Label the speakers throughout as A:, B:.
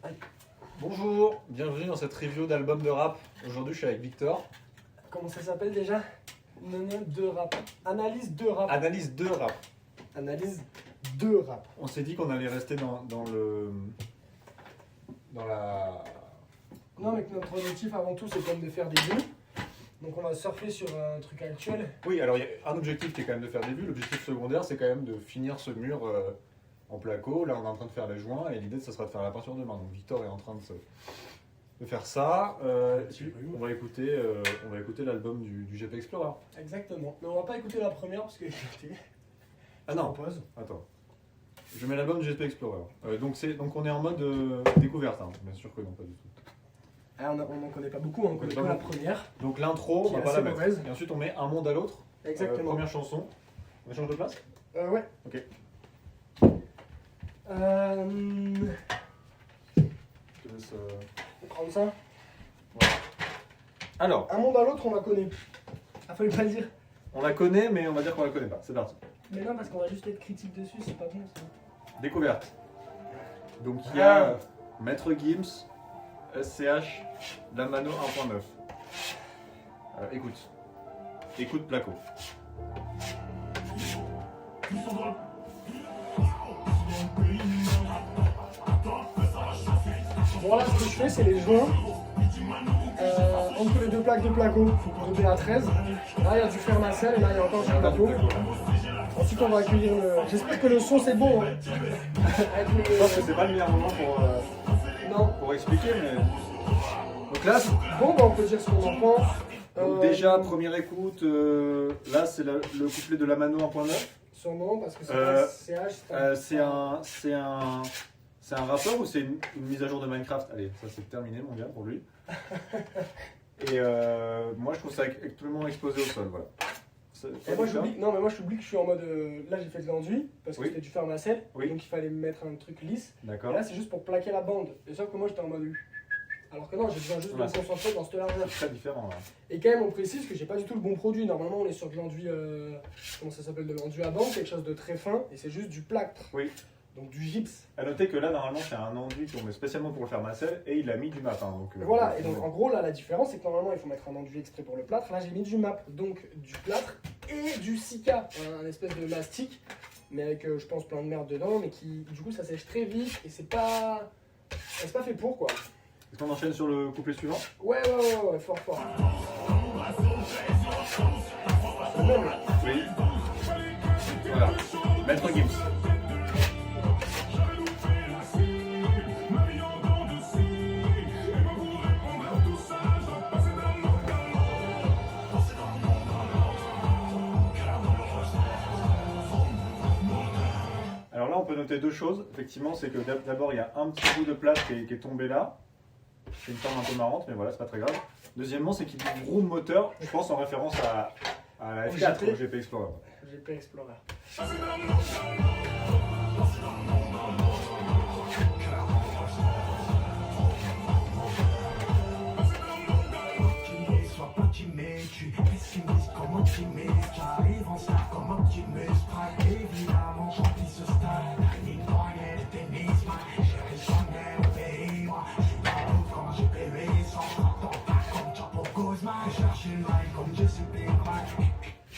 A: Aïe.
B: Bonjour, bienvenue dans cette review d'album de rap. Aujourd'hui, je suis avec Victor.
A: Comment ça s'appelle déjà? De rap. Analyse de rap.
B: Analyse de rap.
A: Analyse de rap.
B: On s'est dit qu'on allait rester dans la...
A: Non, mais que notre objectif avant tout, c'est quand même de faire des vues. Donc on va surfer sur un truc actuel.
B: Oui, alors il y a un objectif qui est quand même de faire des vues. L'objectif secondaire, c'est quand même de finir ce mur en placo. Là, on est en train de faire les joints et l'idée, ça sera de faire la peinture demain. Donc Victor est en train de faire ça. On va écouter l'album du GP Explorer.
A: Exactement. Mais on va pas écouter la première parce que...
B: Ah non,
A: pause.
B: attends. Je mets l'album du GP Explorer. Donc on est en mode découverte, hein. Bien sûr que non, pas du tout.
A: Ah, on n'en connaît pas beaucoup, on connaît que la première.
B: Donc l'intro, on
A: Qui est
B: va pas
A: assez
B: la mettre.
A: mauvaise.
B: Et ensuite on met un monde à l'autre.
A: Exactement.
B: Première chanson. On échange de place?
A: Ouais.
B: Ok.
A: On
B: Je te laisse,
A: prend ça.
B: Alors,
A: Un monde à l'autre, on la connaît. Ah, fallait pas le dire.
B: on la connaît, mais on va dire qu'on la connaît pas. C'est parti.
A: Mais non, parce qu'on va juste être critique dessus, c'est pas bon ça.
B: Découverte. Donc il y a Maître Gims, SCH, Lamano 1.9. Écoute. Écoute Placo.
A: Bon là, ce que je fais, c'est les joints entre les deux plaques de placo de BA13. Là, il y a du fermacell et là, il y a encore du placo. Ensuite, on va accueillir le... J'espère que le son, c'est bon. Hein. Avec le...
B: Je pense que c'est pas le meilleur moment
A: Non.
B: pour expliquer, mais... Donc là,
A: Bon, bah, on peut dire ce qu'on en pense.
B: donc déjà, première écoute, là c'est le couplet de Lamano 1.9.
A: Sûrement, parce que c'est pas CH.
B: C'est un rappeur ou c'est une mise à jour de Minecraft? Allez, ça c'est terminé mon gars pour lui. Et moi je trouve ça actuellement explosé au sol, voilà.
A: Et moi j'oublie, non mais moi j'oublie que je suis en mode, là j'ai fait de l'enduit, parce que
B: Oui.
A: c'était du fermacell,
B: Oui.
A: donc il fallait mettre un truc lisse. Et
B: D'accord.
A: là c'est juste pour plaquer la bande, et sauf que moi j'étais en mode... Alors que non, j'ai besoin juste de me concentrer dans cette largeur.
B: Très différent là.
A: Et quand même on précise que j'ai pas du tout le bon produit, normalement on est sur de l'enduit, comment ça s'appelle, de l'enduit à bande, quelque chose de très fin, et c'est juste du plâtre.
B: Oui.
A: Donc du gypse.
B: À noter que là normalement c'est un enduit qu'on met spécialement pour le faire Marcel et il a mis du matin. Donc,
A: Et voilà, et donc en gros là la différence c'est que normalement il faut mettre un enduit exprès pour le plâtre, là j'ai mis du MAP, donc du plâtre et du Sika, un espèce de mastic, mais avec je pense plein de merde dedans, mais qui du coup ça sèche très vite et c'est pas fait pour quoi.
B: Est-ce qu'on enchaîne sur le couplet suivant?
A: Ouais, fort. C'est le même là.
B: Oui. Voilà. Maître Gims. Alors là, on peut noter deux choses. Effectivement, c'est que d'abord, il y a un petit bout de plate qui est tombé là. C'est une forme un peu marrante, mais voilà, c'est pas très grave. Deuxièmement, c'est qu'il dit vroom moteur, je pense en référence à la F4, au GP Explorer.
A: GP Explorer.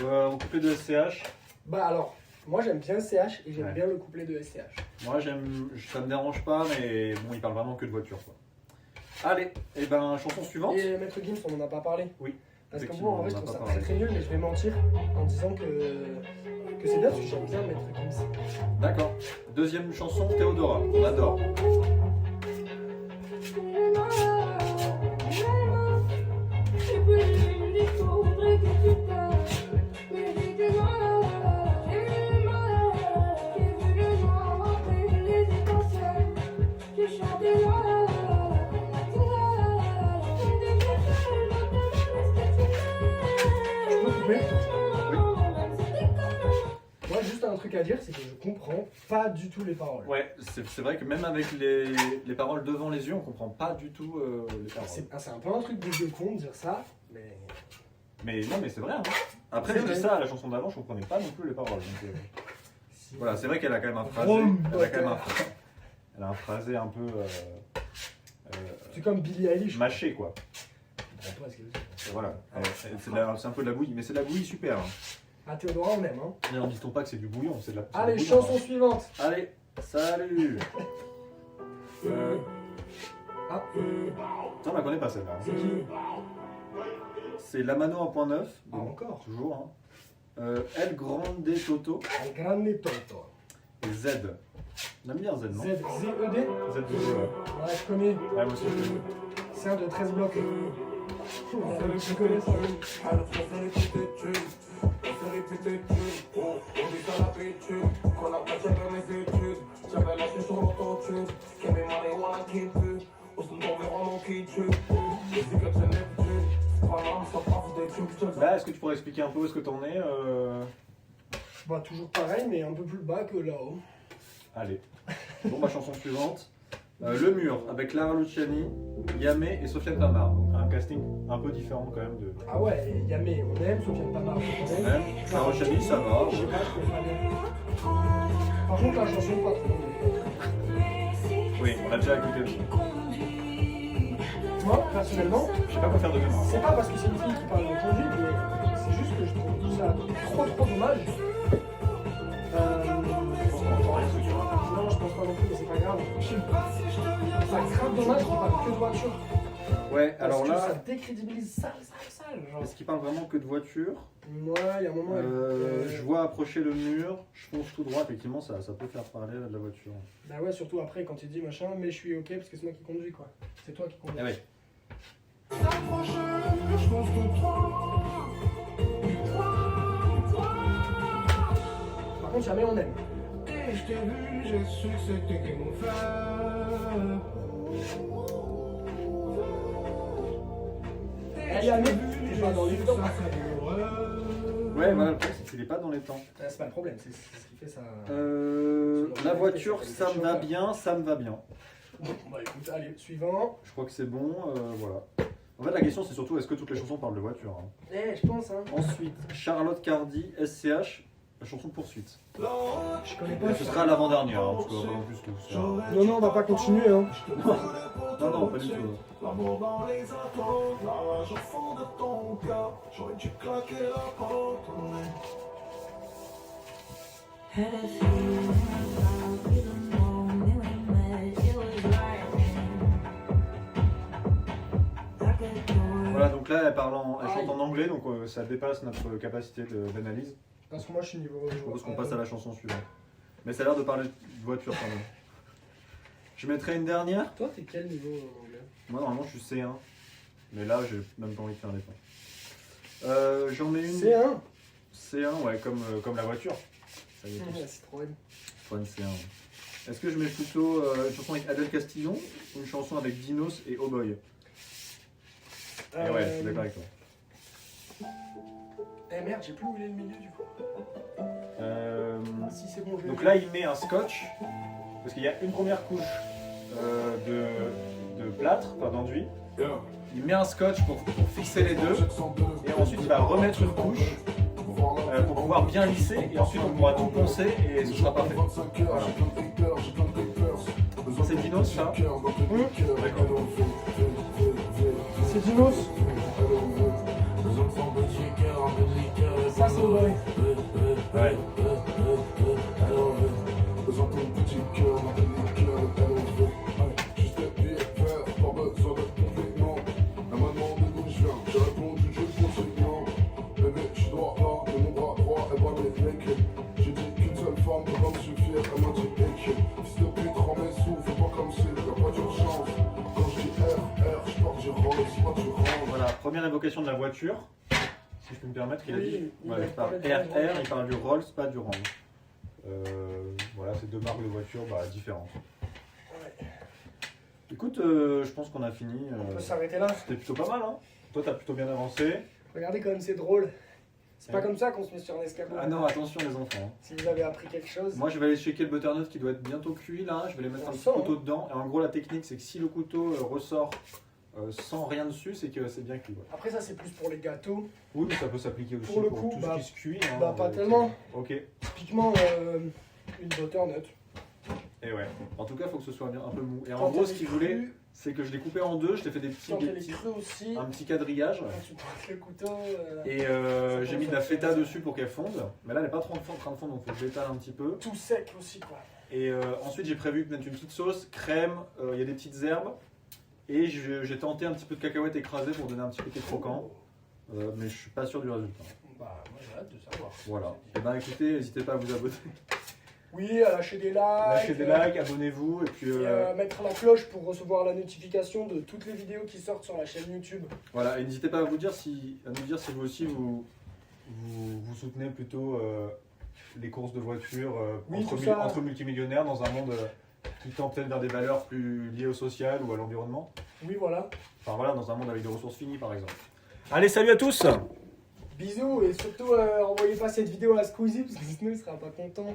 B: Au couplet de SCH,
A: Bah alors, moi j'aime bien CH et j'aime
B: Ouais.
A: bien le couplet de SCH.
B: moi ça me dérange pas, mais bon, il parle vraiment que de voiture, quoi. Allez, et ben chanson suivante.
A: Et Maître Gims, on en a pas parlé.
B: Oui.
A: Parce que
B: Effectivement,
A: moi, en vrai,
B: on
A: je
B: en a
A: trouve ça
B: pas
A: très
B: parlé.
A: très nul, mais je vais mentir en disant que c'est bien parce que j'aime bien Maître Gims.
B: D'accord. Deuxième chanson, Théodora. On adore.
A: Je peux couper?
B: Oui.
A: Moi, juste un truc à dire, c'est que je comprends pas du tout les paroles.
B: Ouais, c'est vrai que même avec les paroles devant les yeux, on comprend pas du tout les paroles.
A: C'est un peu un truc de vieux con de dire ça, mais...
B: Mais non, mais c'est vrai. Hein. Après,
A: C'est
B: je dis
A: vrai.
B: ça à la chanson d'avant, je comprenais pas non plus les paroles. Donc,
A: Si.
B: voilà, c'est vrai qu'elle a quand même un phrasé.
A: Rome,
B: Elle a quand même
A: Potter.
B: elle a un phrasé un peu.
A: C'est comme Billie Eilish.
B: mâchée quoi.
A: Je comprends pas ce qu'elle dit.
B: Et voilà, c'est un peu de la bouillie, mais c'est de la bouillie super. Hein.
A: Ah, Théodora, on aime, hein.
B: D'ailleurs, dit-on pas que c'est du bouillon, c'est de la.
A: Allez,
B: du bouillon,
A: chanson suivante.
B: hein. Allez, salut.
A: Ah,
B: Ça, on la connaît pas celle-là. Hein.
A: c'est qui?
B: C'est Lamano 1.9.
A: Ah, encore.
B: Toujours. Hein. El Grande Toto
A: El Grande Toto.
B: et Z. On aime bien Z, non
A: Z, Z-E-D.
B: Z2, ouais.
A: Ouais, je connais.
B: Ouais, moi aussi, je connais.
A: C'est un de 13 blocs. Je connais ça.
B: Là, est-ce que tu pourrais expliquer un peu où est-ce que t'en es
A: Bah, toujours pareil, mais un peu plus bas que là-haut.
B: Allez. Bon, ma chanson suivante. Le mur, avec Lara Luciani, Yamé et Sofiane Pamar. Donc, un casting un peu différent quand même de.
A: Ah ouais, et Yamé, on aime, Sofiane Pamar, on aime.
B: Même, Lara Luciani, ça va.
A: Je sais pas, je connais pas bien. Par contre, la chanson, pas trop.
B: Oui, on l'a déjà écouté aussi.
A: Moi, personnellement,
B: Je sais pas quoi faire de mémoire.
A: c'est pas parce que c'est une fille qui parle de conduite, mais c'est juste que je trouve ça trop dommage. Non, je pense pas non plus, mais c'est pas grave. C'est grave dommage qu'on parle que de voiture.
B: Ouais,
A: Parce
B: alors
A: que
B: là,
A: ça décrédibilise ça. Genre.
B: est-ce qu'il parle vraiment que de voiture
A: Ouais, il y a un moment.
B: Je vois approcher le mur, je fonce tout droit, effectivement, ça peut faire parler de la voiture.
A: Bah ouais, surtout après quand il dit machin, mais je suis ok parce que c'est moi qui conduis quoi. C'est toi qui conduis.
B: Eh ouais.
A: Par contre, jamais on aime.
C: Et je t'ai vu, j'ai su que c'était que mon frère.
A: Elle y a mis, t'es pas dans les temps.
B: Ouais, voilà, le problème, c'est qu'il est pas dans les temps.
A: C'est pas le problème, c'est ce qui fait ça.
B: La voiture, ça me va bien, ça me va bien.
A: Bon, bah écoute, allez, suivant.
B: Je crois que c'est bon, voilà. En fait, la question, c'est surtout est-ce que toutes les chansons parlent de voiture hein.
A: Eh, je pense, hein.
B: Ensuite, Charlotte Cardi, SCH, la chanson Poursuite.
A: Je connais pas.
B: Et ce sera l'avant-dernière, hein, parce qu'on va pas en plus tout faire.
A: Non, on va pas continuer, hein.
B: Non, pas du tout.
C: L'amour dans les attentes, la rage au fond de ton cœur. J'aurais dû claquer la porte.
D: Had a feeling about you the moment we met, it was lightning. Like a door.
B: Voilà, donc là, elle chante en anglais, donc ça dépasse notre capacité d'analyse.
A: Parce que moi, je suis niveau.
B: Je propose qu'on passe à la chanson suivante. Mais ça a l'air de parler de voiture quand même. Je mettrai une dernière.
A: Toi, t'es quel niveau en anglais?
B: Moi, normalement, je suis C1. Mais là, j'ai même pas envie de faire l'effort. J'en mets une.
A: C1.
B: C1, ouais, comme la voiture. Ça y est, tous.
A: C'est trop bien.
B: Faut une C1. Ouais. Est-ce que je mets plutôt une chanson avec Adèle Castillon ou une chanson avec Dinos et Oh Boy? Et ouais, je suis d'accord avec toi.
A: Eh merde, j'ai plus où il est le milieu du coup. Si c'est bon, je vais.
B: Donc là, il met un scotch, parce qu'il y a une première couche de plâtre, enfin d'enduit. Il met un scotch pour fixer les deux, et ensuite il va remettre une couche pour pouvoir bien lisser, et ensuite on pourra tout poncer et ce sera parfait. Voilà. C'est Dinos ça? D'accord.
A: C'est Dinos. Ça, c'est au boy.
B: Ouais.
C: J'ai dit qu'une seule femme peut pas me suffire, elle m'a dit hey, fils de pute, rends mes sous, fais pas comme si, y'a pas d'urgence. Quand je dis R, je porte du rang, c'est pas du rang.
B: Voilà, première évocation de la voiture, si je peux me permettre, il a dit.
A: Oui,
B: Ouais, il parle RR, il parle du Rolls, pas du Rang. Voilà, c'est deux marques de voitures différentes.
A: Ouais.
B: Écoute, je pense qu'on a fini.
A: On peut s'arrêter là.
B: C'était plutôt pas mal, hein. Toi, t'as plutôt bien avancé.
A: Regardez comme c'est drôle. C'est pas
B: Ouais.
A: comme ça qu'on se met sur un escabeau.
B: Ah non, attention les enfants. Hein.
A: Si vous avez appris quelque chose.
B: Moi, je vais aller checker le butternut qui doit être bientôt cuit là. Je vais aller mettre
A: On
B: un petit
A: sent,
B: couteau dedans. Et en gros, la technique, c'est que si le couteau ressort sans rien dessus, c'est que c'est bien cuit. Ouais.
A: Après, ça, c'est plus pour les gâteaux.
B: Oui, mais ça peut s'appliquer aussi
A: Pour
B: pour,
A: le coup,
B: tout
A: bah,
B: ce qui se cuit. Hein,
A: bah, pas tellement.
B: Ok.
A: Typiquement, une butternut.
B: Et ouais. En tout cas, il faut que ce soit bien un peu mou. Et en
A: Quand
B: gros,
A: elle
B: ce
A: est
B: qu'il voulait,
A: crue,
B: c'est que je l'ai coupé en deux, je t'ai fait des petits,
A: Planter les creux aussi.
B: un petit quadrillage.
A: Quand tu pointes le couteau.
B: Et j'ai mis de la feta dessus pour qu'elle fonde. Mais là, elle n'est pas trop en train de fondre, donc il faut que je l'étale un petit peu.
A: Tout sec aussi, quoi.
B: Et ensuite, j'ai prévu de mettre une petite sauce, crème, il y a des petites herbes. Et j'ai tenté un petit peu de cacahuètes écrasées pour donner un petit côté croquant. Mais je suis pas sûr du résultat.
A: Bah, moi j'ai hâte de savoir.
B: Voilà. Et ben écoutez, n'hésitez pas à vous abonner.
A: Oui, à lâcher des likes.
B: Lâchez des likes, abonnez-vous. Et puis
A: mettre la cloche pour recevoir la notification de toutes les vidéos qui sortent sur la chaîne YouTube.
B: voilà. Et n'hésitez pas à nous dire si vous aussi vous soutenez plutôt les courses de voitures
A: Oui, tout ça.
B: entre multimillionnaires dans un monde qui tend peut-être vers des valeurs plus liées au social ou à l'environnement.
A: Oui, voilà.
B: Enfin voilà, dans un monde avec des ressources finies par exemple. Allez, salut à tous!
A: Bisous et surtout, envoyez pas cette vidéo à Squeezie parce que sinon il sera pas content.